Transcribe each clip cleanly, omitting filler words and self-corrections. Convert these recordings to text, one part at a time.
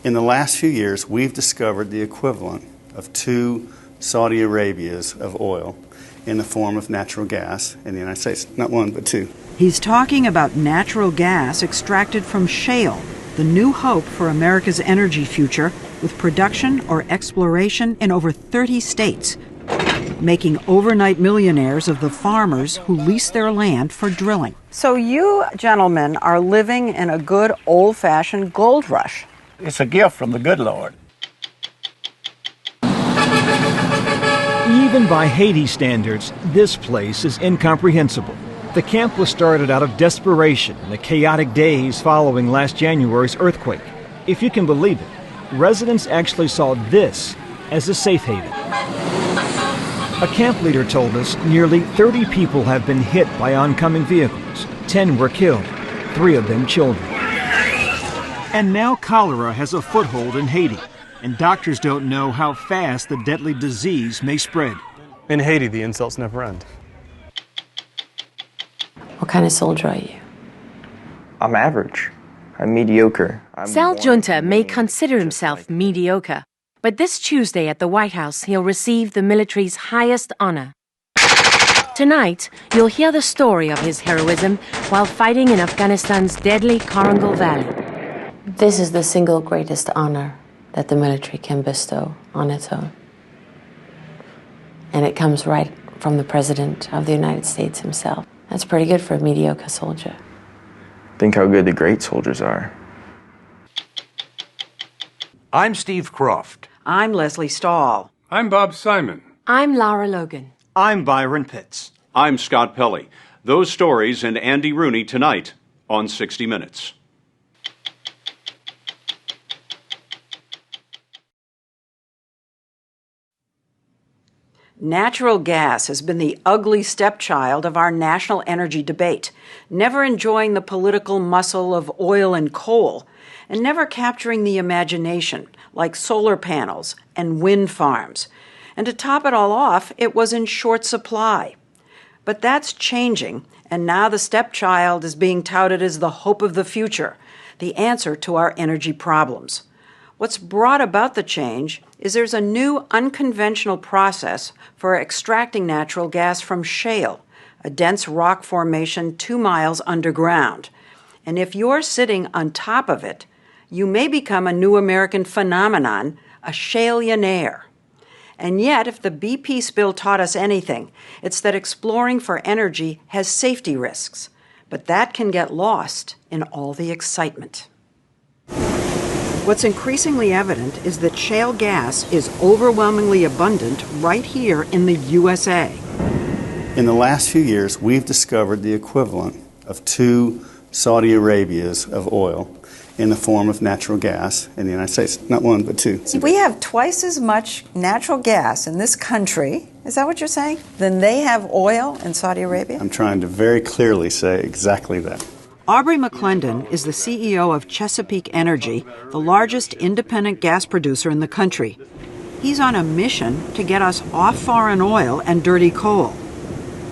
In the last few years, we've discovered the equivalent of 2 Saudi Arabias of oil in the form of natural gas in the United States. Not 1, but 2. He's talking about natural gas extracted from shale, the new hope for America's energy future, with production or exploration in over 30 states, making overnight millionaires of the farmers who lease their land for drilling. So you gentlemen are living in a good old-fashioned gold rush. It's a gift from the good Lord. Even by Haiti standards, this place is incomprehensible. The camp was started out of desperation in the chaotic days following last January's earthquake. If you can believe it, residents actually saw this as a safe haven. A camp leader told us nearly 30 people have been hit by oncoming vehicles. 10 were killed, 3 of them children. And now cholera has a foothold in Haiti, and doctors don't know how fast the deadly disease may spread. In Haiti, the insults never end. What kind of soldier are you? I'm average. I'm mediocre. Sal Junta may consider himself mediocre, but this Tuesday at the White House, he'll receive the military's highest honor. Tonight, you'll hear the story of his heroism while fighting in Afghanistan's deadly Korangal Valley. This is the single greatest honor that the military can bestow on its own. And it comes right from the President of the United States himself. That's pretty good for a mediocre soldier. Think how good the great soldiers are. I'm Steve Croft. I'm Leslie Stahl. I'm Bob Simon. I'm Laura Logan. I'm Byron Pitts. I'm Scott Pelley. Those stories and Andy Rooney tonight on 60 Minutes. Natural gas has been the ugly stepchild of our national energy debate, never enjoying the political muscle of oil and coal, and never capturing the imagination like solar panels and wind farms. And to top it all off, it was in short supply. But that's changing, and now the stepchild is being touted as the hope of the future, the answer to our energy problems. What's brought about the change is there's a new unconventional process for extracting natural gas from shale, a dense rock formation 2 miles underground. And if you're sitting on top of it, you may become a new American phenomenon, a shaleionaire. And yet, if the BP spill taught us anything, it's that exploring for energy has safety risks. But that can get lost in all the excitement. What's increasingly evident is that shale gas is overwhelmingly abundant right here in the USA. In the last few years, we've discovered the equivalent of 2 Saudi Arabias of oil in the form of natural gas in the United States. Not 1, but 2. See, we have twice as much natural gas in this country, is that what you're saying, than they have oil in Saudi Arabia? I'm trying to very clearly say exactly that. Aubrey McClendon is the CEO of Chesapeake Energy, the largest independent gas producer in the country. He's on a mission to get us off foreign oil and dirty coal.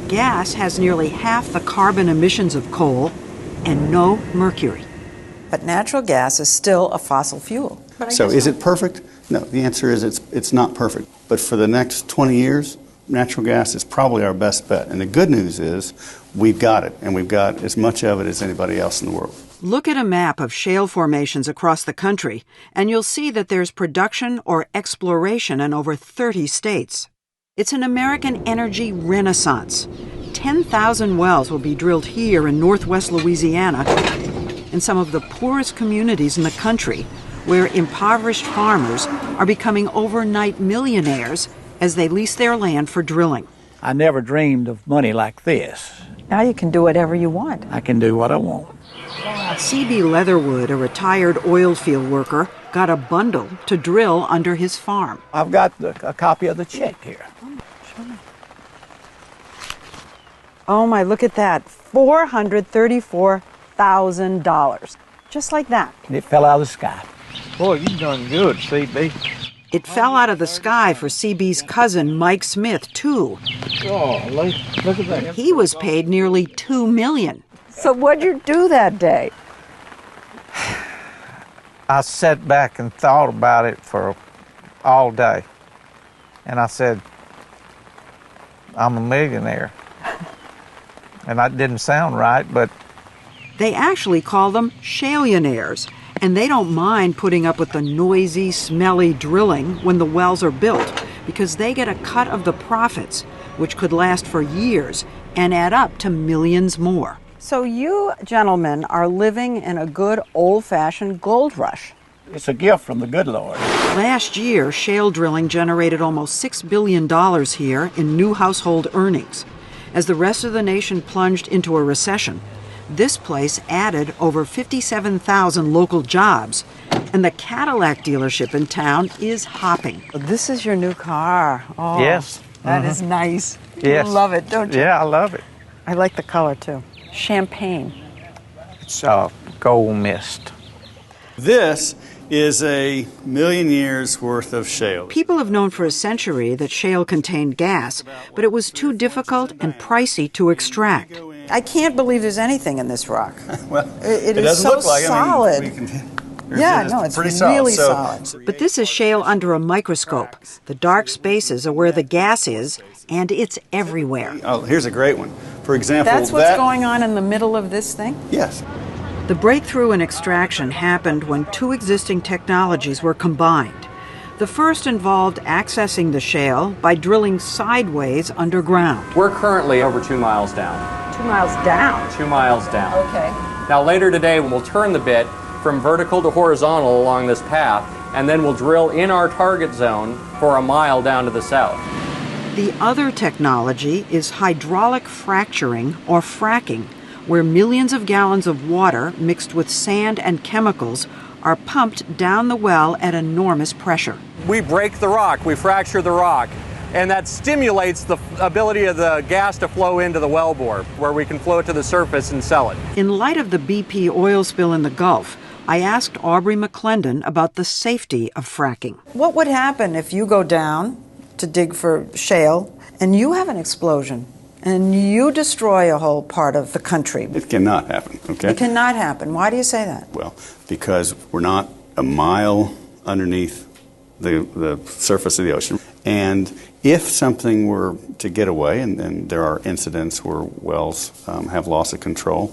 Gas has nearly half the carbon emissions of coal and no mercury. But natural gas is still a fossil fuel. So is it perfect? No, the answer is it's not perfect. But for the next 20 years, natural gas is probably our best bet. And the good news is we've got it, and we've got as much of it as anybody else in the world. Look at a map of shale formations across the country, and you'll see that there's production or exploration in over 30 states. It's an American energy renaissance. 10,000 wells will be drilled here in northwest Louisiana, in some of the poorest communities in the country, where impoverished farmers are becoming overnight millionaires as they lease their land for drilling. I never dreamed of money like this. Now you can do whatever you want. I can do what I want. C.B. Leatherwood, a retired oil field worker, got a bundle to drill under his farm. I've got a copy of the check here. Oh my, look at that. $434,000. Just like that. And it fell out of the sky. Boy, you've done good, CB. It fell out of the sky for CB's cousin, Mike Smith, too. Oh, look at that. He was paid nearly $2 million. So what'd you do that day? I sat back and thought about it for all day. And I said, I'm a millionaire. And that didn't sound right, but... They actually call them shaleonaires, and they don't mind putting up with the noisy, smelly drilling when the wells are built, because they get a cut of the profits, which could last for years and add up to millions more. So you gentlemen are living in a good old-fashioned gold rush. It's a gift from the good Lord. Last year, shale drilling generated almost $6 billion here in new household earnings. As the rest of the nation plunged into a recession, this place added over 57,000 local jobs, and the Cadillac dealership in town is hopping. This is your new car. Oh, yes. That is nice. Yes. You love it, don't you? Yeah, I love it. I like the color, too. Champagne. It's gold mist. This is a million years worth of shale. People have known for a century that shale contained gas, but it was too difficult and pricey to extract. I can't believe there's anything in this rock. Well, it is doesn't so look like solid. It's pretty really solid. solid. But this is shale under a microscope. The dark spaces are where the gas is, and it's everywhere. Oh, here's a great one. For example, That's what's going on in the middle of this thing? Yes. The breakthrough in extraction happened when two existing technologies were combined. The first involved accessing the shale by drilling sideways underground. We're currently over 2 miles down. 2 miles down? 2 miles down. Okay. Now later today we'll turn the bit from vertical to horizontal along this path, and then we'll drill in our target zone for a mile down to the south. The other technology is hydraulic fracturing or fracking, where millions of gallons of water mixed with sand and chemicals are pumped down the well at enormous pressure. We break the rock, we fracture the rock, and that stimulates the ability of the gas to flow into the wellbore, where we can flow it to the surface and sell it. In light of the BP oil spill in the Gulf, I asked Aubrey McClendon about the safety of fracking. What would happen if you go down to dig for shale and you have an explosion and you destroy a whole part of the country? It cannot happen, okay? It cannot happen. Why do you say that? Well, because we're not a mile underneath the surface of the ocean. And if something were to get away, and there are incidents where wells have loss of control,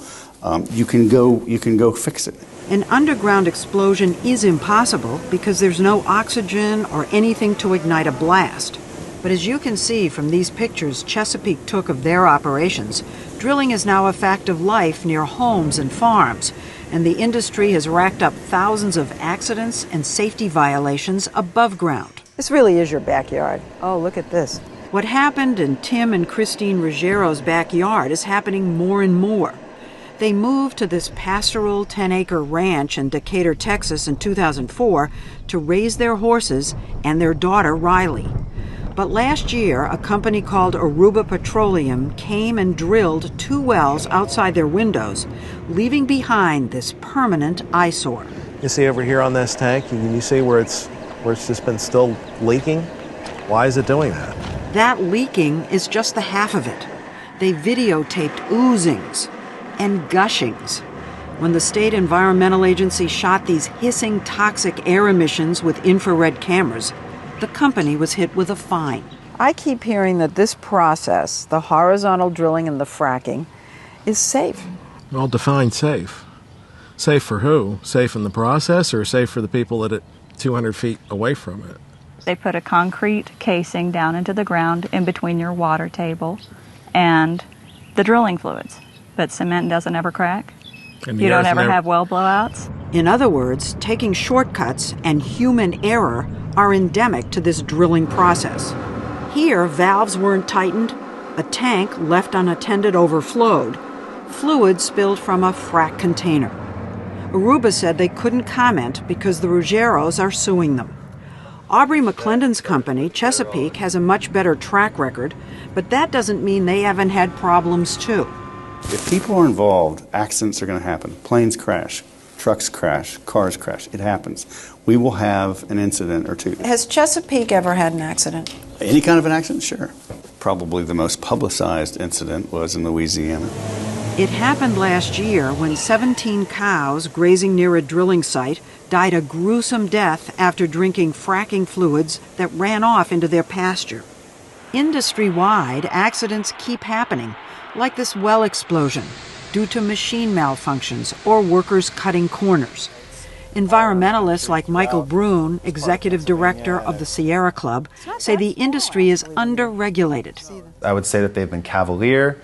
you can go fix it. An underground explosion is impossible because there's no oxygen or anything to ignite a blast. But as you can see from these pictures Chesapeake took of their operations, drilling is now a fact of life near homes and farms, and the industry has racked up thousands of accidents and safety violations above ground. This really is your backyard. Oh, look at this. What happened in Tim and Christine Ruggiero's backyard is happening more and more. They moved to this pastoral 10-acre ranch in Decatur, Texas in 2004 to raise their horses and their daughter, Riley. But last year, a company called Aruba Petroleum came and drilled 2 wells outside their windows, leaving behind this permanent eyesore. You see over here on this tank, you see where it's just been still leaking? Why is it doing that? That leaking is just the half of it. They videotaped oozings and gushings. When the state environmental agency shot these hissing toxic air emissions with infrared cameras, the company was hit with a fine. I keep hearing that this process, the horizontal drilling and the fracking, is safe. Well, define safe. Safe for who? Safe in the process, or safe for the people that are 200 feet away from it? They put a concrete casing down into the ground in between your water table and the drilling fluids. But cement doesn't ever crack. You don't ever have well blowouts. In other words, taking shortcuts and human error are endemic to this drilling process. Here, valves weren't tightened, a tank left unattended overflowed, fluid spilled from a frack container. Aruba said they couldn't comment because the Ruggieros are suing them. Aubrey McClendon's company, Chesapeake, has a much better track record, but that doesn't mean they haven't had problems too. If people are involved, accidents are going to happen. Planes crash, trucks crash, cars crash. It happens. We will have an incident or two. Has Chesapeake ever had an accident? Any kind of an accident? Sure. Probably the most publicized incident was in Louisiana. It happened last year when 17 cows grazing near a drilling site died a gruesome death after drinking fracking fluids that ran off into their pasture. Industry-wide, accidents keep happening, like this well explosion, due to machine malfunctions or workers cutting corners. Environmentalists like Michael Brune, executive director of the Sierra Club, say the industry is under-regulated. I would say that they've been cavalier.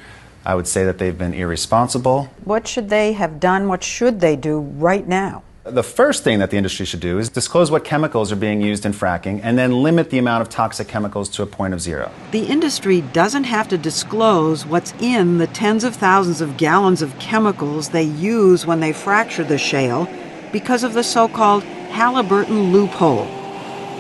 I would say that they've been irresponsible. What should they have done? What should they do right now? The first thing that the industry should do is disclose what chemicals are being used in fracking and then limit the amount of toxic chemicals to a point of zero. The industry doesn't have to disclose what's in the tens of thousands of gallons of chemicals they use when they fracture the shale because of the so-called Halliburton loophole.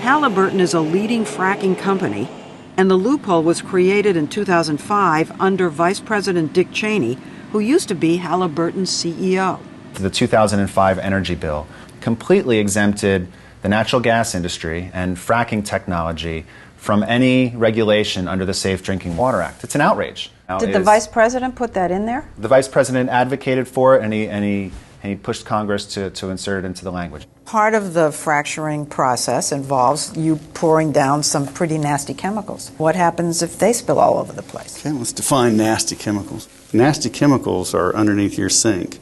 Halliburton is a leading fracking company, and the loophole was created in 2005 under Vice President Dick Cheney, who used to be Halliburton's CEO. The 2005 energy bill completely exempted the natural gas industry and fracking technology from any regulation under the Safe Drinking Water Act. It's an outrage. Did the Vice President put that in there? The Vice President advocated for it, and he pushed Congress to insert it into the language. Part of the fracturing process involves you pouring down some pretty nasty chemicals. What happens if they spill all over the place? Okay, let's define nasty chemicals. Nasty chemicals are underneath your sink.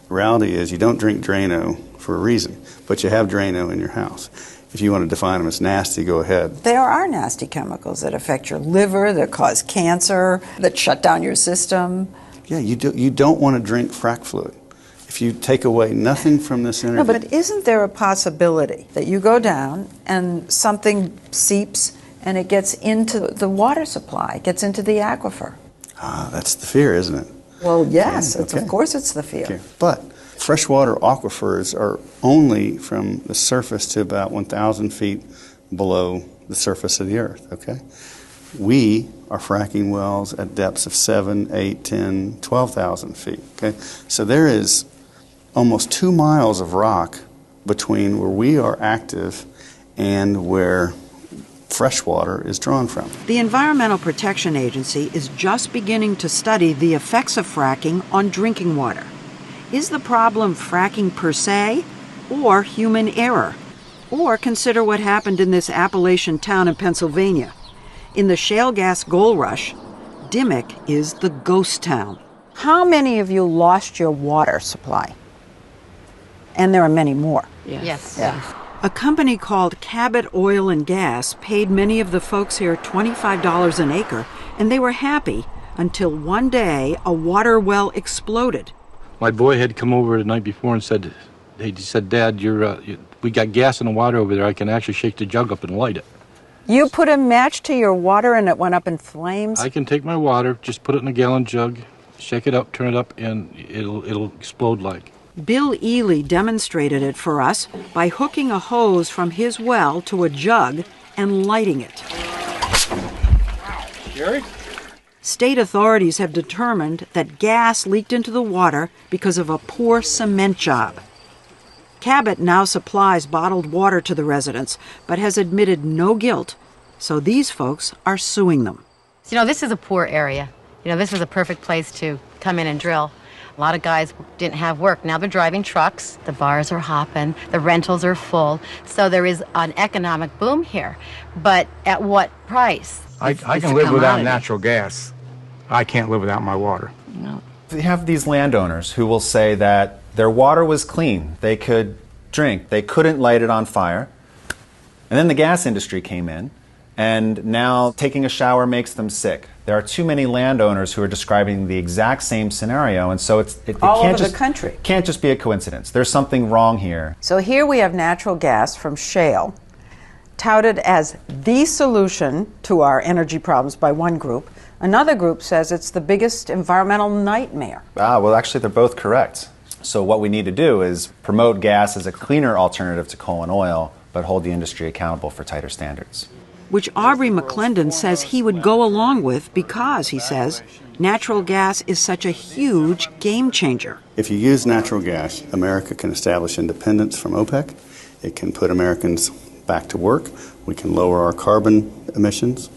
The reality is you don't drink Drano for a reason, but you have Drano in your house. If you want to define them as nasty, go ahead. There are nasty chemicals that affect your liver, that cause cancer, that shut down your system. Yeah, you don't want to drink frack fluid. If you take away nothing from this energy... No, but isn't there a possibility that you go down and something seeps and it gets into the water supply, it gets into the aquifer? Ah, that's the fear, isn't it? Well, yes, Okay. of course it's the fear. Okay. But freshwater aquifers are only from the surface to about 1,000 feet below the surface of the earth, okay? We are fracking wells at depths of 7, 8, 10, 12,000 feet, okay? So there is almost 2 miles of rock between where we are active and where fresh water is drawn from. The Environmental Protection Agency is just beginning to study the effects of fracking on drinking water. Is the problem fracking per se, or human error? Or consider what happened in this Appalachian town in Pennsylvania. In the shale gas gold rush, Dimmock is the ghost town. How many of you lost your water supply? And there are many more. Yes. Yeah. A company called Cabot Oil and Gas paid many of the folks here $25 an acre, and they were happy until one day a water well exploded. My boy had come over the night before and said, Dad, we got gas in the water over there. I can actually shake the jug up and light it. You put a match to your water and it went up in flames? I can take my water, just put it in a gallon jug, shake it up, turn it up, and it'll explode like. Bill Ely demonstrated it for us by hooking a hose from his well to a jug and lighting it. Jerry? State authorities have determined that gas leaked into the water because of a poor cement job. Cabot now supplies bottled water to the residents, but has admitted no guilt, so these folks are suing them. This is a poor area. This was a perfect place to come in and drill. A lot of guys didn't have work. Now they're driving trucks, the bars are hopping, the rentals are full, so there is an economic boom here. But at what price? I can live without natural gas. I can't live without my water. No. You have these landowners who will say that their water was clean, they could drink, they couldn't light it on fire. And then the gas industry came in, and now taking a shower makes them sick. There are too many landowners who are describing the exact same scenario, and so it all can't over just, the country. Can't just be a coincidence. There's something wrong here. So here we have natural gas from shale, touted as the solution to our energy problems by one group. Another group says it's the biggest environmental nightmare. Well, actually, they're both correct. So what we need to do is promote gas as a cleaner alternative to coal and oil, but hold the industry accountable for tighter standards. Which Aubrey McClendon says he would go along with because, he says, natural gas is such a huge game changer. If you use natural gas, America can establish independence from OPEC. It can put Americans back to work. We can lower our carbon emissions.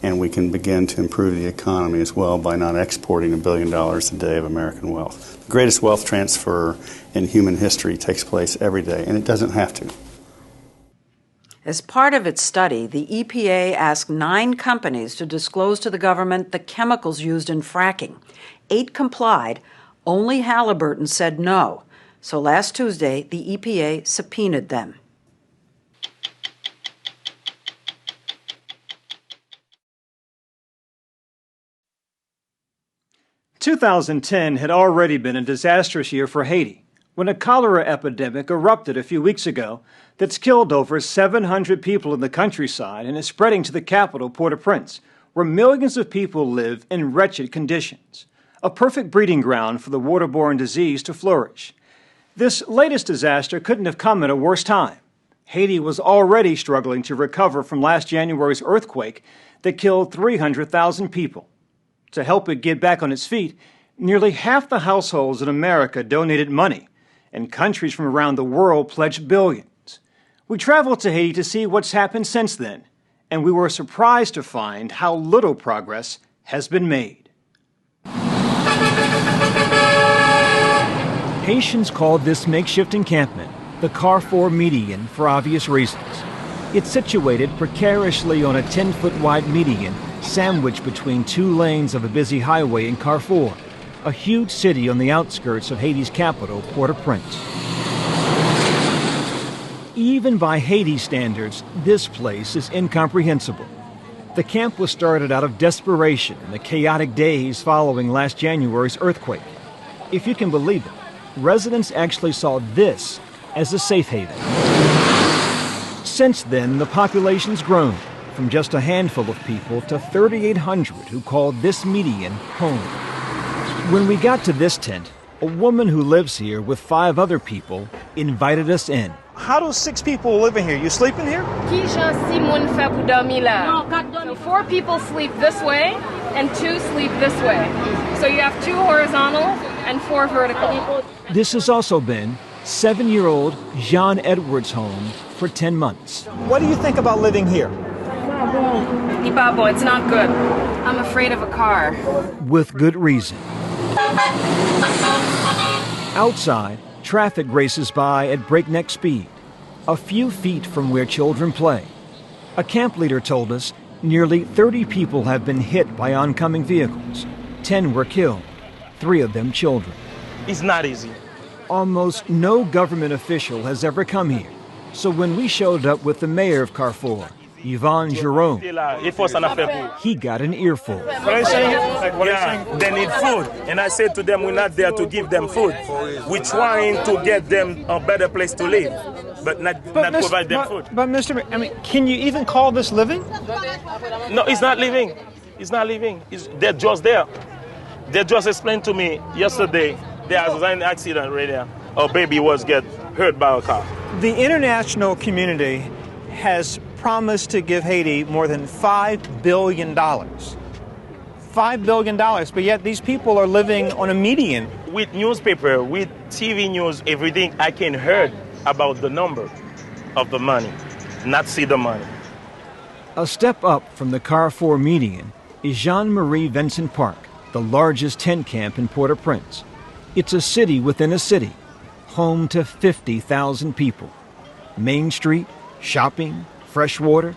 and we can begin to improve the economy as well by not exporting $1 billion a day of American wealth. The greatest wealth transfer in human history takes place every day, and it doesn't have to. As part of its study, the EPA asked 9 companies to disclose to the government the chemicals used in fracking. 8 complied. Only Halliburton said no. So last Tuesday, the EPA subpoenaed them. "2010 had already been a disastrous year for Haiti when a cholera epidemic erupted a few weeks ago that's killed over 700 people in the countryside and is spreading to the capital, Port-au-Prince, where millions of people live in wretched conditions. A perfect breeding ground for the water-borne disease to flourish. This latest disaster couldn't have come at a worse time. Haiti was already struggling to recover from last January's earthquake that killed 300,000 people. To help it get back on its feet, nearly half the households in America donated money, and countries from around the world pledged billions. We traveled to Haiti to see what's happened since then, and we were surprised to find how little progress has been made. Haitians called this makeshift encampment the Carrefour Median for obvious reasons. It's situated precariously on a 10-foot wide median sandwiched between 2 lanes of a busy highway in Carrefour, a huge city on the outskirts of Haiti's capital, Port-au-Prince. Even by Haiti standards, this place is incomprehensible. The camp was started out of desperation in the chaotic days following last January's earthquake. If you can believe it, residents actually saw this as a safe haven. Since then, the population's grown from just a handful of people to 3,800 who called this median home. When we got to this tent, a woman who lives here with 5 other people invited us in. How do 6 people live in here? You sleep in here? So 4 people sleep this way and 2 sleep this way. So you have 2 horizontal and 4 vertical. This has also been 7-year-old Jean Edwards' home for 10 months. What do you think about living here? Ibabo, it's not good. I'm afraid of a car. With good reason. Outside, traffic races by at breakneck speed, a few feet from where children play. A camp leader told us nearly 30 people have been hit by oncoming vehicles. 10 were killed, 3 of them children. It's not easy. Almost no government official has ever come here. So when we showed up with the mayor of Carrefour, Yvonne Jerome, he got an earful. What are you saying? They need food. And I said to them, we're not there to give them food. We're trying to get them a better place to live, but not provide them food. But Mr. Can you even call this living? No, it's not living. It's not living. They're just there. They just explained to me yesterday there was an accident right there. A baby was get hurt by a car. The international community has promised to give Haiti more than $5 billion. $5 billion, but yet these people are living on a median. With newspaper, with TV news, everything, I can hear about the number of the money, not see the money. A step up from the Carrefour median is Jean-Marie Vincent Park, the largest tent camp in Port-au-Prince. It's a city within a city, home to 50,000 people. Main Street, shopping, fresh water.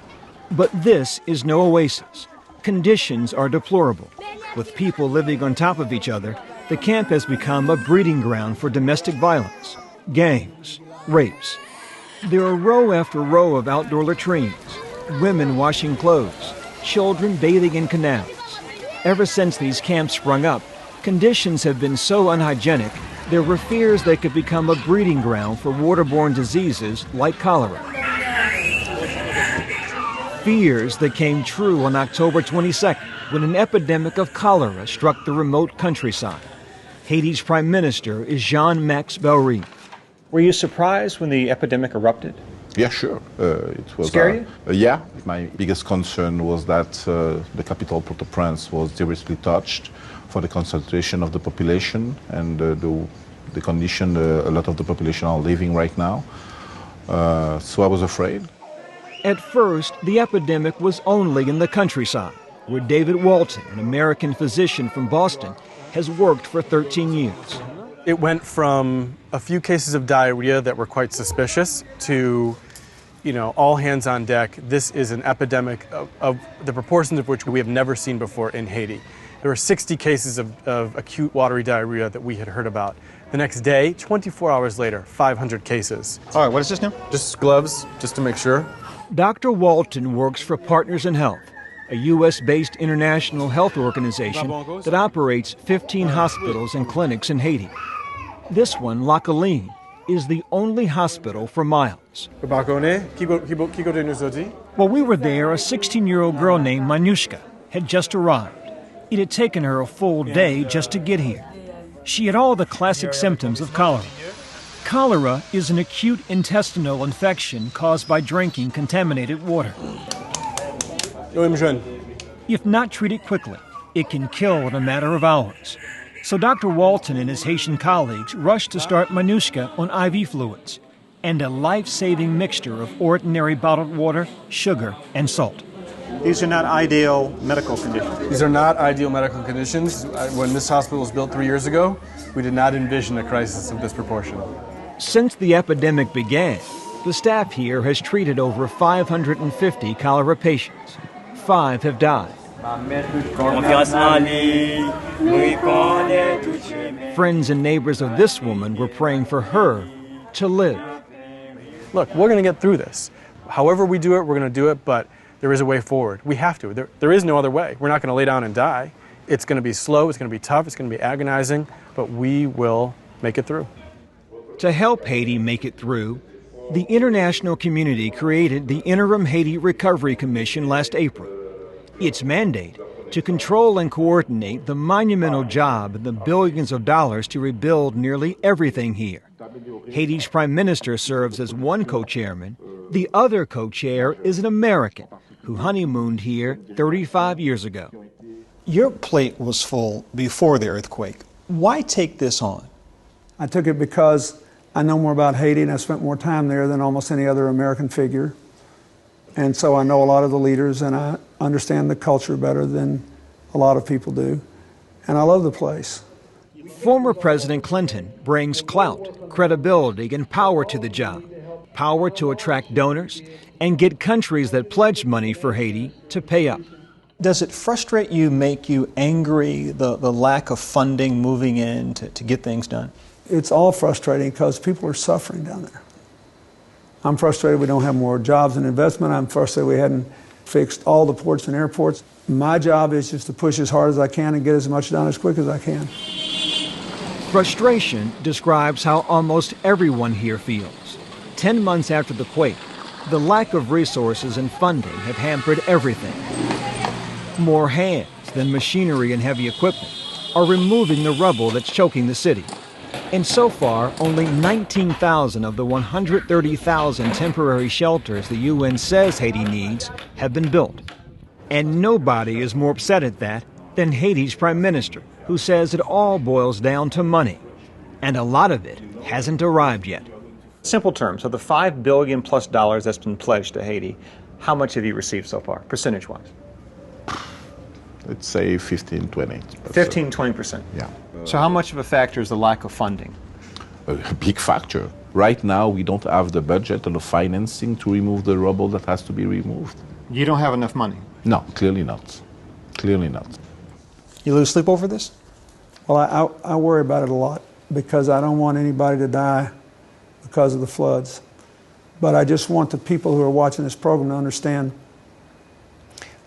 But this is no oasis. Conditions are deplorable. With people living on top of each other, the camp has become a breeding ground for domestic violence, gangs, rapes. There are row after row of outdoor latrines, women washing clothes, children bathing in canals. Ever since these camps sprung up, conditions have been so unhygienic, there were fears they could become a breeding ground for waterborne diseases like cholera. Fears that came true on October 22nd when an epidemic of cholera struck the remote countryside. Haiti's prime minister is Jean-Max Belry. Were you surprised when the epidemic erupted? Yeah, sure. It was scare you? Yeah. My biggest concern was that the capital, Port-au-Prince, was seriously touched for the concentration of the population and the condition a lot of the population are living right now. So I was afraid. At first, the epidemic was only in the countryside, where David Walton, an American physician from Boston, has worked for 13 years. It went from a few cases of diarrhea that were quite suspicious to, all hands on deck. This is an epidemic of the proportions of which we have never seen before in Haiti. There were 60 cases of acute watery diarrhea that we had heard about. The next day, 24 hours later, 500 cases. All right, what is this now? Just gloves, just to make sure. Dr. Walton works for Partners in Health, a U.S.-based international health organization that operates 15 hospitals and clinics in Haiti. This one, La Colline, is the only hospital for miles. While we were there, a 16-year-old girl named Manushka had just arrived. It had taken her a full day just to get here. She had all the classic symptoms of cholera. Cholera is an acute intestinal infection caused by drinking contaminated water. If not treated quickly, it can kill in a matter of hours. So Dr. Walton and his Haitian colleagues rushed to start Manushka on IV fluids and a life-saving mixture of ordinary bottled water, sugar, and salt. These are not ideal medical conditions. These are not ideal medical conditions. When this hospital was built 3 years ago, we did not envision a crisis of this proportion. Since the epidemic began, the staff here has treated over 550 cholera patients. 5 have died. Friends and neighbors of this woman were praying for her to live. Look, we're going to get through this. However we do it, we're going to do it, but there is a way forward. We have to. There is no other way. We're not going to lay down and die. It's going to be slow, it's going to be tough, it's going to be agonizing, but we will make it through. To help Haiti make it through, the international community created the Interim Haiti Recovery Commission last April. Its mandate to control and coordinate the monumental job and the billions of dollars to rebuild nearly everything here. Haiti's prime minister serves as one co-chairman. The other co-chair is an American who honeymooned here 35 years ago. Your plate was full before the earthquake. Why take this on? I took it because I know more about Haiti and I spent more time there than almost any other American figure. And so I know a lot of the leaders and I understand the culture better than a lot of people do. And I love the place. Former President Clinton brings clout, credibility, and power to the job. Power to attract donors and get countries that pledge money for Haiti to pay up. Does it frustrate you, make you angry, the lack of funding moving in to get things done? It's all frustrating because people are suffering down there. I'm frustrated we don't have more jobs and investment. I'm frustrated we hadn't fixed all the ports and airports. My job is just to push as hard as I can and get as much done as quick as I can. Frustration describes how almost everyone here feels. 10 months after the quake, the lack of resources and funding have hampered everything. More hands than machinery and heavy equipment are removing the rubble that's choking the city. And so far, only 19,000 of the 130,000 temporary shelters the UN says Haiti needs have been built. And nobody is more upset at that than Haiti's prime minister, who says it all boils down to money. And a lot of it hasn't arrived yet. Simple terms, so the $5 billion plus that's been pledged to Haiti, how much have you received so far, percentage-wise? Let's say 15, 20%. 15, 20%? Yeah. So how much of a factor is the lack of funding? A big factor. Right now, we don't have the budget or the financing to remove the rubble that has to be removed. You don't have enough money? No, clearly not. Clearly not. You lose sleep over this? Well, I worry about it a lot because I don't want anybody to die because of the floods. But I just want the people who are watching this program to understand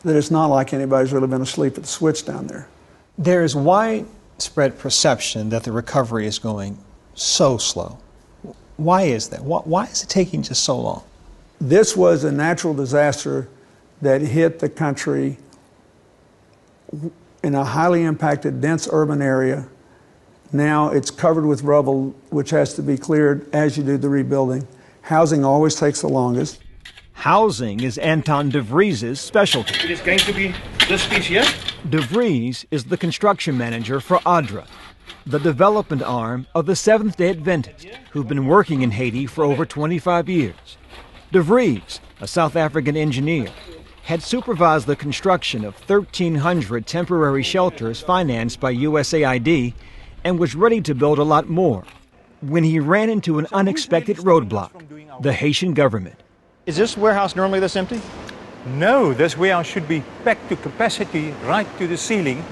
that it's not like anybody's really been asleep at the switch down there. There is widespread perception that the recovery is going so slow. Why is that? Why is it taking just so long? This was a natural disaster that hit the country in a highly impacted, dense urban area. Now it's covered with rubble, which has to be cleared as you do the rebuilding. Housing always takes the longest. Housing is Anton de Vries' specialty. It is going to be this piece here? De Vries is the construction manager for ADRA, the development arm of the Seventh-day Adventists, who've been working in Haiti for over 25 years. De Vries, a South African engineer, had supervised the construction of 1,300 temporary shelters financed by USAID and was ready to build a lot more when he ran into an unexpected roadblock, the Haitian government. Is this warehouse normally this empty? No, this warehouse should be packed to capacity, right to the ceiling,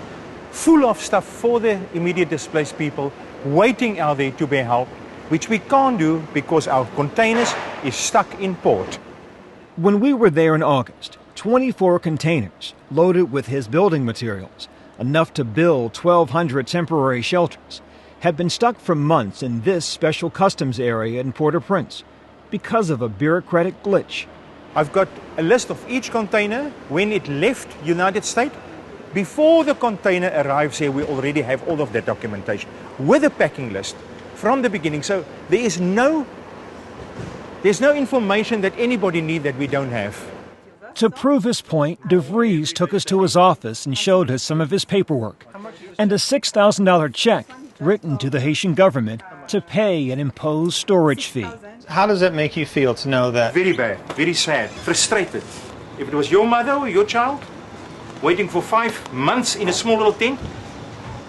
full of stuff for the immediate displaced people, waiting out there to be helped, which we can't do because our containers is stuck in port. When we were there in August, 24 containers loaded with his building materials, enough to build 1,200 temporary shelters, had been stuck for months in this special customs area in Port-au-Prince because of a bureaucratic glitch. I've got a list of each container when it left United States. Before the container arrives here, we already have all of that documentation with a packing list from the beginning. So there's no information that anybody needs that we don't have. To prove his point, De Vries took us to his office and showed us some of his paperwork and a $6,000 check written to the Haitian government to pay an imposed storage fee. How does that make you feel to know that? Very bad, very sad, frustrated. If it was your mother or your child waiting for 5 months in a small little tent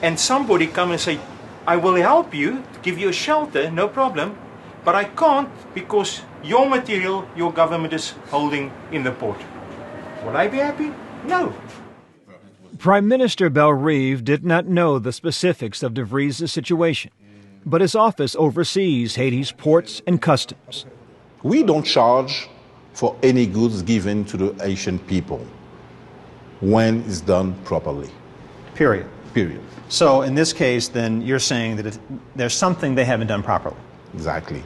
and somebody come and say, I will help you, give you a shelter, no problem, but I can't because your material, your government is holding in the port. Will I be happy? No. Prime Minister Belrive did not know the specifics of De Vries' situation, but his office oversees Haiti's ports and customs. We don't charge for any goods given to the Haitian people when it's done properly. Period. Period. So in this case, then, you're saying that there's something they haven't done properly. Exactly.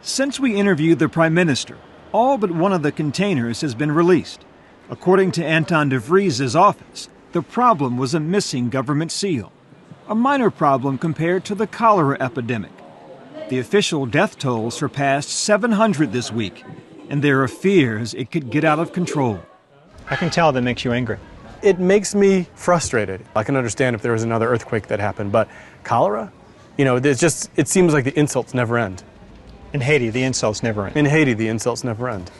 Since we interviewed the Prime Minister, all but one of the containers has been released. According to Anton De Vries' office, the problem was a missing government seal, a minor problem compared to the cholera epidemic. The official death toll surpassed 700 this week, and there are fears it could get out of control. I can tell that makes you angry. It makes me frustrated. I can understand if there was another earthquake that happened, but cholera? It seems like the insults never end. In Haiti, the insults never end. In Haiti, the insults never end.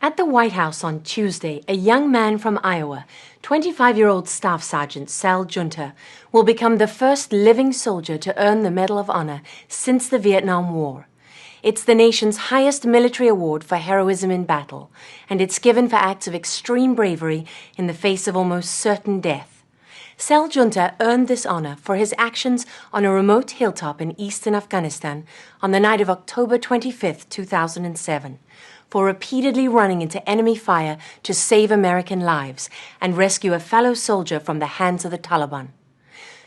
At the White House on Tuesday, a young man from Iowa, 25-year-old Staff Sergeant Sal Junta, will become the first living soldier to earn the Medal of Honor since the Vietnam War. It's the nation's highest military award for heroism in battle, and it's given for acts of extreme bravery in the face of almost certain death. Sal Junta earned this honor for his actions on a remote hilltop in eastern Afghanistan on the night of October 25, 2007. For repeatedly running into enemy fire to save American lives and rescue a fellow soldier from the hands of the Taliban.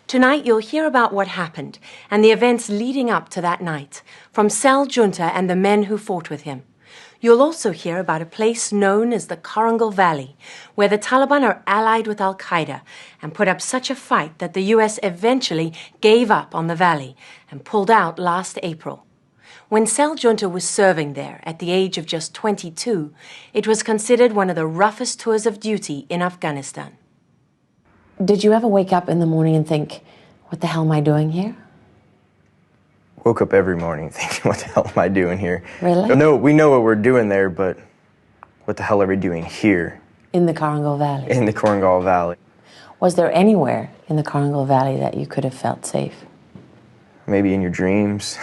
Tonight you'll hear about what happened and the events leading up to that night from Sal Junta and the men who fought with him. You'll also hear about a place known as the Korangal Valley, where the Taliban are allied with Al-Qaeda and put up such a fight that the U.S. eventually gave up on the valley and pulled out last April. When Sal Junta was serving there at the age of just 22, it was considered one of the roughest tours of duty in Afghanistan. Did you ever wake up in the morning and think, what the hell am I doing here? Woke up every morning thinking, what the hell am I doing here? Really? No, we know what we're doing there, but what the hell are we doing here? In the Korangal Valley? In the Korangal Valley. Was there anywhere in the Korangal Valley that you could have felt safe? Maybe in your dreams.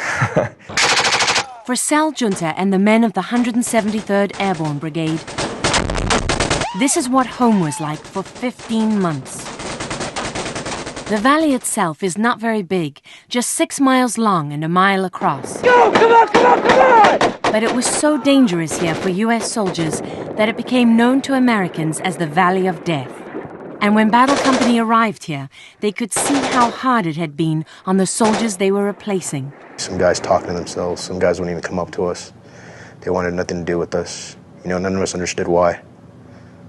For Sal Junta and the men of the 173rd Airborne Brigade, this is what home was like for 15 months. The valley itself is not very big, just 6 miles long and a mile across. Go! Come on, come on, come on! But it was so dangerous here for U.S. soldiers that it became known to Americans as the Valley of Death. And when Battle Company arrived here, they could see how hard it had been on the soldiers they were replacing. Some guys talking to themselves, some guys wouldn't even come up to us. They wanted nothing to do with us. None of us understood why.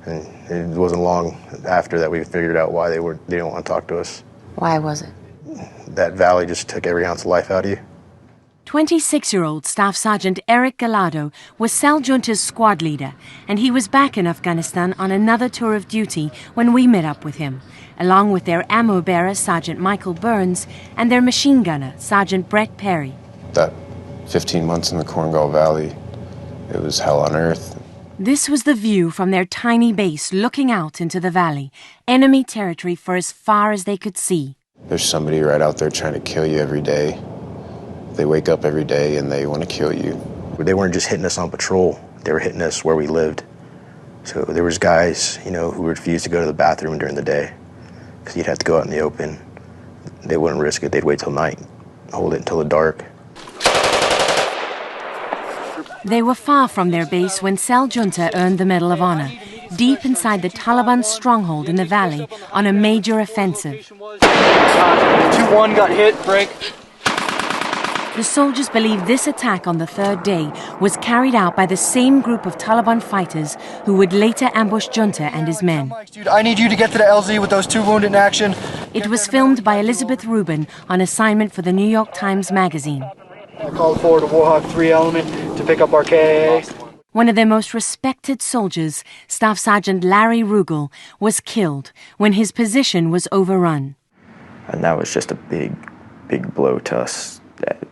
And it wasn't long after that we figured out why they didn't want to talk to us. Why was it? That valley just took every ounce of life out of you. 26-year-old Staff Sergeant Eric Gallardo was Sal Junta's squad leader, and he was back in Afghanistan on another tour of duty when we met up with him, along with their ammo bearer, Sergeant Michael Burns, and their machine gunner, Sergeant Brett Perry. That 15 months in the Korengal Valley, it was hell on earth. This was the view from their tiny base looking out into the valley, enemy territory for as far as they could see. There's somebody right out there trying to kill you every day. They wake up every day and they want to kill you. They weren't just hitting us on patrol, they were hitting us where we lived. So there was guys, who refused to go to the bathroom during the day because you'd have to go out in the open. They wouldn't risk it, they'd wait till night, hold it until the dark. They were far from their base when Sal Junta earned the Medal of Honor, deep inside the Taliban stronghold in the valley on a major offensive. 2-1 got hit, break. The soldiers believe this attack on the third day was carried out by the same group of Taliban fighters who would later ambush Junta and his men. Dude, I need you to get to the LZ with those 2 wounded in action. It was filmed by Elizabeth Rubin on assignment for the New York Times Magazine. I called forward a Warhawk 3 element to pick up our KAA. One of their most respected soldiers, Staff Sergeant Larry Rugel, was killed when his position was overrun. And that was just a big blow to us,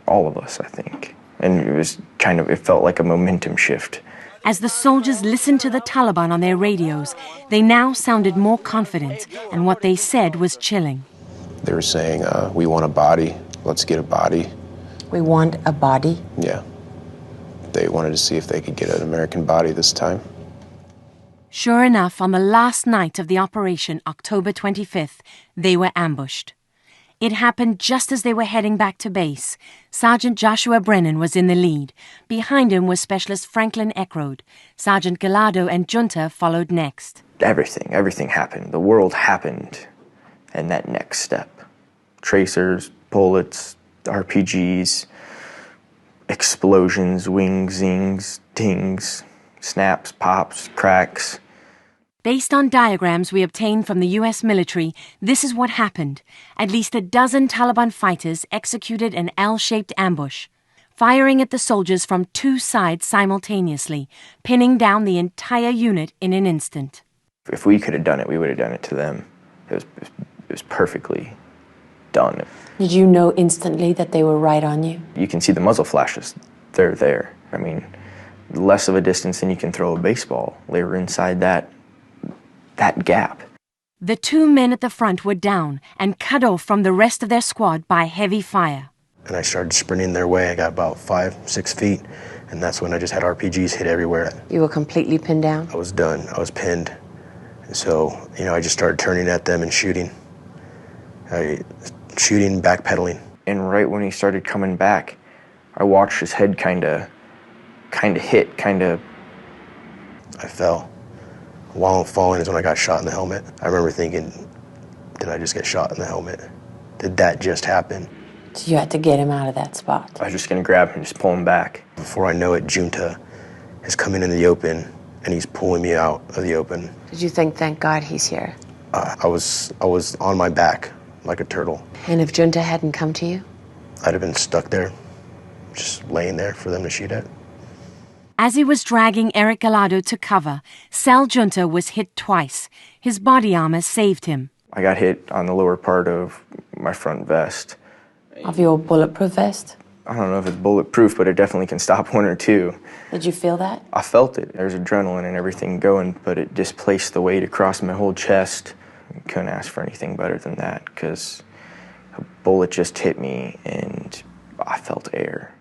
all of us, I think. And it was it felt like a momentum shift. As the soldiers listened to the Taliban on their radios, they now sounded more confident, and what they said was chilling. They were saying, we want a body, let's get a body. We want a body? Yeah. They wanted to see if they could get an American body this time. Sure enough, on the last night of the operation, October 25th, they were ambushed. It happened just as they were heading back to base. Sergeant Joshua Brennan was in the lead. Behind him was Specialist Franklin Eckroad. Sergeant Gallardo and Junta followed next. Everything happened. The world happened. And that next step. Tracers, bullets, RPGs, explosions, wings, zings, dings, snaps, pops, cracks. Based on diagrams we obtained from the U.S. military, this is what happened. At least a dozen Taliban fighters executed an L-shaped ambush, firing at the soldiers from 2 sides simultaneously, pinning down the entire unit in an instant. If we could have done it, we would have done it to them. It was perfectly done. Did you know instantly that they were right on you? You can see the muzzle flashes. They're there. I mean, less of a distance than you can throw a baseball. They were inside that gap. The 2 men at the front were down and cut off from the rest of their squad by heavy fire. And I started sprinting their way. I got about 5-6 feet, and that's when I just had RPGs hit everywhere. You were completely pinned down? I was done. I was pinned. And so, I just started turning at them and shooting. Shooting, backpedaling. And right when he started coming back, I watched his head kind of hit. I fell. While I'm falling is when I got shot in the helmet. I remember thinking, did I just get shot in the helmet? Did that just happen? So you had to get him out of that spot. I was just going to grab him and just pull him back. Before I know it, Junta is coming into the open, and he's pulling me out of the open. Did you think, thank God he's here? I was on my back like a turtle. And if Junta hadn't come to you? I'd have been stuck there, just laying there for them to shoot at. As he was dragging Eric Gallardo to cover, Sal Junta was hit twice. His body armor saved him. I got hit on the lower part of my front vest. Of your bulletproof vest? I don't know if it's bulletproof, but it definitely can stop 1 or 2. Did you feel that? I felt it. There's adrenaline and everything going, but it displaced the weight across my whole chest. Couldn't ask for anything better than that, because a bullet just hit me and I felt air.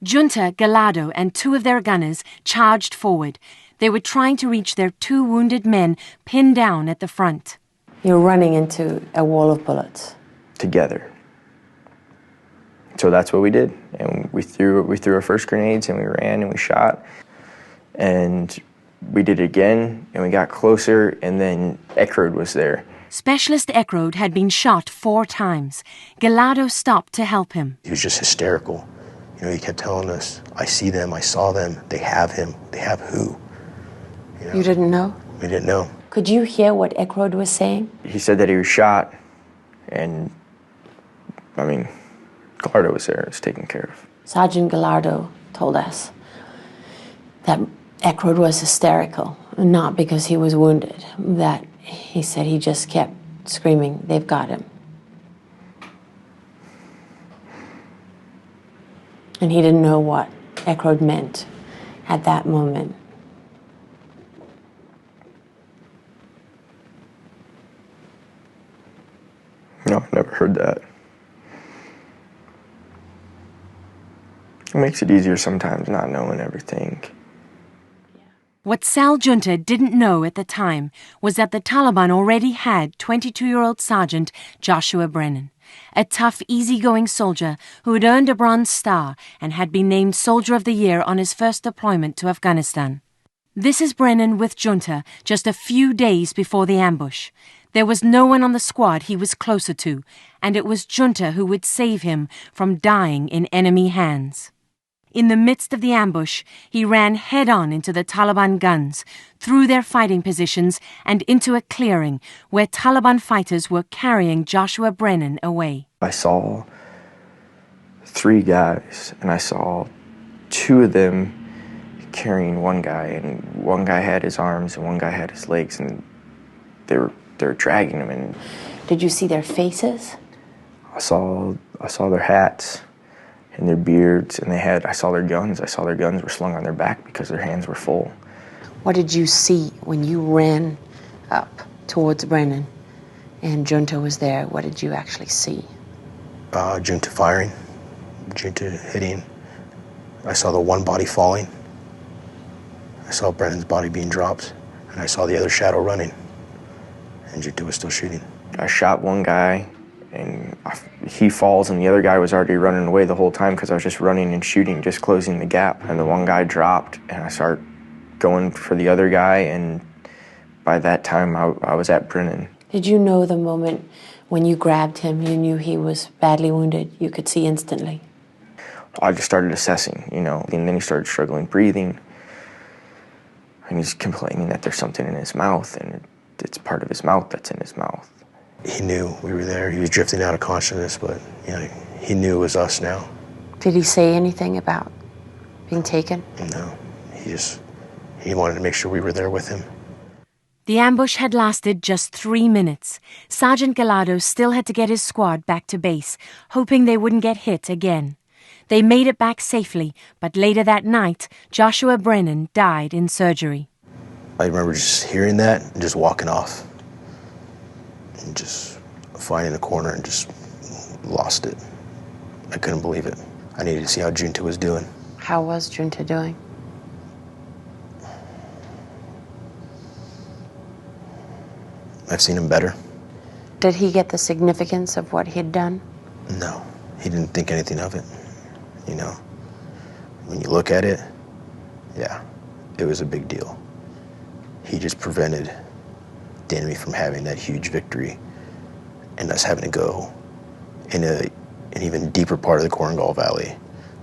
Junta, Gallardo, and 2 of their gunners charged forward. They were trying to reach their 2 wounded men pinned down at the front. You're running into a wall of bullets. Together. So that's what we did. And we threw our first grenades and we ran and we shot. And we did it again and we got closer and then Eckroad was there. Specialist Eckroad had been shot 4 times. Gallardo stopped to help him. He was just hysterical. He kept telling us, I see them, I saw them, they have him, they have who? You didn't know? We didn't know. Could you hear what Eckroad was saying? He said that he was shot, and, Gallardo was there, it was taken care of. Sergeant Gallardo told us that Ekrod was hysterical, not because he was wounded, that he said he just kept screaming, "They've got him." And he didn't know what Ekrod meant at that moment. No, I've never heard that. It makes it easier sometimes not knowing everything. What Sal Junta didn't know at the time was that the Taliban already had 22-year-old Sergeant Joshua Brennan, a tough, easygoing soldier who had earned a Bronze Star and had been named Soldier of the Year on his first deployment to Afghanistan. This is Brennan with Junta just a few days before the ambush. There was no one on the squad he was closer to, and it was Junta who would save him from dying in enemy hands. In the midst of the ambush, he ran head-on into the Taliban guns, through their fighting positions, and into a clearing where Taliban fighters were carrying Joshua Brennan away. I saw 3 guys, and I saw 2 of them carrying one guy, and one guy had his arms and one guy had his legs, and they were dragging him. And did you see their faces? I saw their hats and their beards, and I saw their guns. I saw their guns were slung on their back because their hands were full. What did you see when you ran up towards Brennan and Junta was there? What did you actually see? Junta firing, Junta hitting. I saw the one body falling. I saw Brennan's body being dropped, and I saw the other shadow running, and Junta was still shooting. I shot one guy, and he falls, and the other guy was already running away the whole time because I was just running and shooting, just closing the gap. And the one guy dropped, and I started going for the other guy, and by that time I was at Brennan. Did you know the moment when you grabbed him, you knew he was badly wounded? You could see instantly? I just started assessing, and then he started struggling breathing, and he's complaining that there's something in his mouth, and it's part of his mouth that's in his mouth. He knew we were there. He was drifting out of consciousness, but he knew it was us now. Did he say anything about being taken? No, he wanted to make sure we were there with him. The ambush had lasted just 3 minutes. Sergeant Gallardo still had to get his squad back to base, hoping they wouldn't get hit again. They made it back safely, but later that night, Joshua Brennan died in surgery. I remember just hearing that and just walking off. And just finding a corner and just lost it. I couldn't believe it. I needed to see how Junta was doing. How was Junta doing? I've seen him better. Did he get the significance of what he'd done? No, he didn't think anything of it. When you look at it, yeah, it was a big deal. He just prevented the enemy from having that huge victory and us having to go in an even deeper part of the Korengal Valley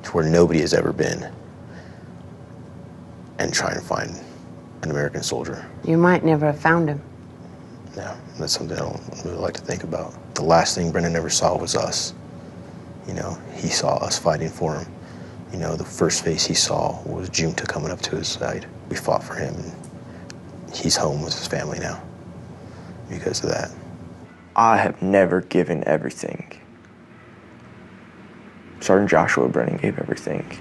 to where nobody has ever been and try and find an American soldier. You might never have found him. No, that's something I don't really like to think about. The last thing Brennan ever saw was us. He saw us fighting for him. The first face he saw was Junta coming up to his side. We fought for him, and he's home with his family now because of that. I have never given everything. Sergeant Joshua Brennan gave everything.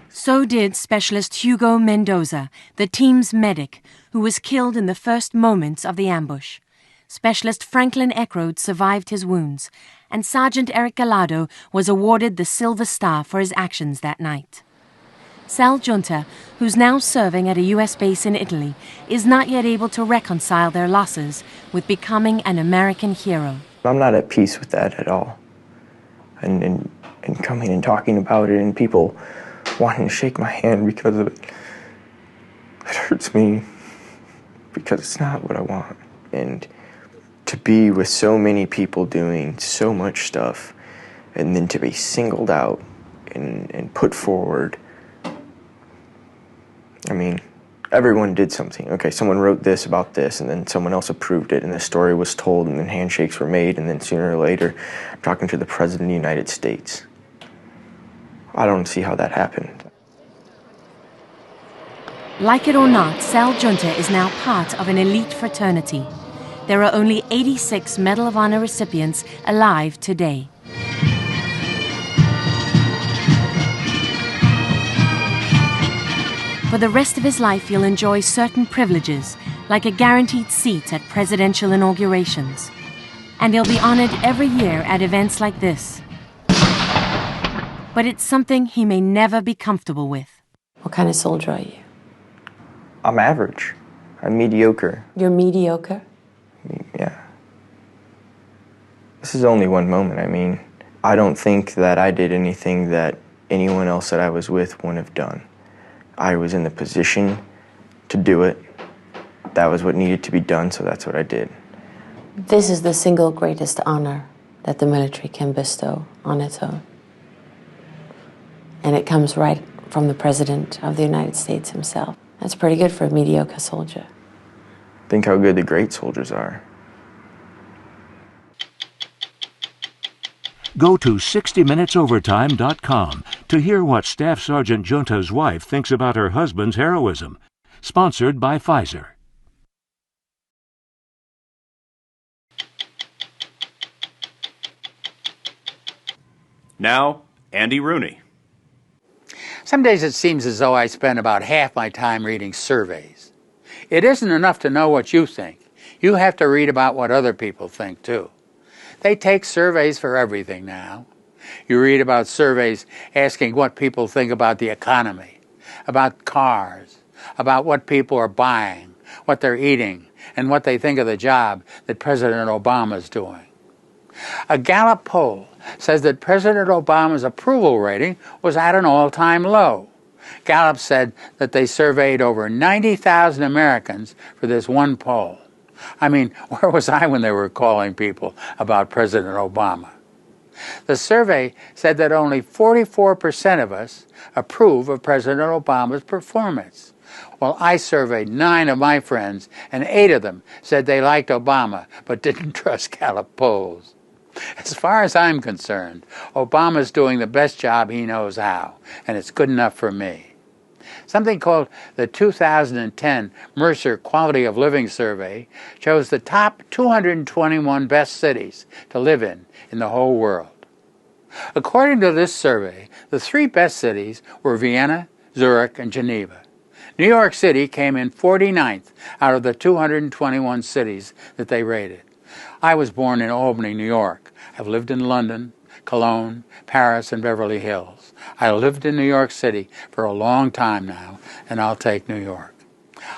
So did Specialist Hugo Mendoza, the team's medic, who was killed in the first moments of the ambush. Specialist Franklin Ekrod survived his wounds, and Sergeant Eric Gallardo was awarded the Silver Star for his actions that night. Sal Junta, who's now serving at a U.S. base in Italy, is not yet able to reconcile their losses with becoming an American hero. I'm not at peace with that at all. And coming and talking about it and people wanting to shake my hand because of it, it hurts me because it's not what I want. And to be with so many people doing so much stuff and then to be singled out and put forward. I mean, everyone did something. Okay, someone wrote this about this, and then someone else approved it, and the story was told, and then handshakes were made, and then sooner or later, I'm talking to the President of the United States. I don't see how that happened. Like it or not, Sal Junta is now part of an elite fraternity. There are only 86 Medal of Honor recipients alive today. For the rest of his life, he'll enjoy certain privileges, like a guaranteed seat at presidential inaugurations. And he'll be honored every year at events like this. But it's something he may never be comfortable with. What kind of soldier are you? I'm average. I'm mediocre. You're mediocre? Yeah. This is only one moment. I mean, I don't think that I did anything that anyone else that I was with wouldn't have done. I was in the position to do it. That was what needed to be done, so that's what I did. This is the single greatest honor that the military can bestow on its own. And it comes right from the President of the United States himself. That's pretty good for a mediocre soldier. Think how good the great soldiers are. Go to 60minutesovertime.com to hear what Staff Sergeant Junta's wife thinks about her husband's heroism. Sponsored by Pfizer. Now, Andy Rooney. Some days it seems as though I spend about half my time reading surveys. It isn't enough to know what you think. You have to read about what other people think, too. They take surveys for everything now. You read about surveys asking what people think about the economy, about cars, about what people are buying, what they're eating, and what they think of the job that President Obama is doing. A Gallup poll says that President Obama's approval rating was at an all-time low. Gallup said that they surveyed over 90,000 Americans for this one poll. I mean, where was I when they were calling people about President Obama? The survey said that only 44% of us approve of President Obama's performance. Well, I surveyed 9 of my friends, and 8 of them said they liked Obama but didn't trust Gallup polls. As far as I'm concerned, Obama's doing the best job he knows how, and it's good enough for me. Something called the 2010 Mercer Quality of Living Survey chose the top 221 best cities to live in the whole world. According to this survey, the 3 best cities were Vienna, Zurich, and Geneva. New York City came in 49th out of the 221 cities that they rated. I was born in Albany, New York. I've lived in London, Cologne, Paris, and Beverly Hills. I lived in New York City for a long time now, and I'll take New York.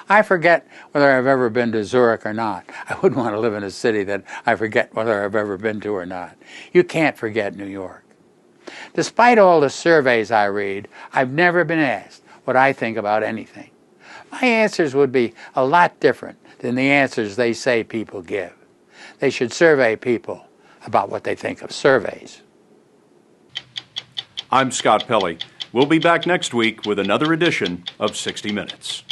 I forget whether I've ever been to Zurich or not. I wouldn't want to live in a city that I forget whether I've ever been to or not. You can't forget New York. Despite all the surveys I read, I've never been asked what I think about anything. My answers would be a lot different than the answers they say people give. They should survey people about what they think of surveys. I'm Scott Pelley. We'll be back next week with another edition of 60 Minutes.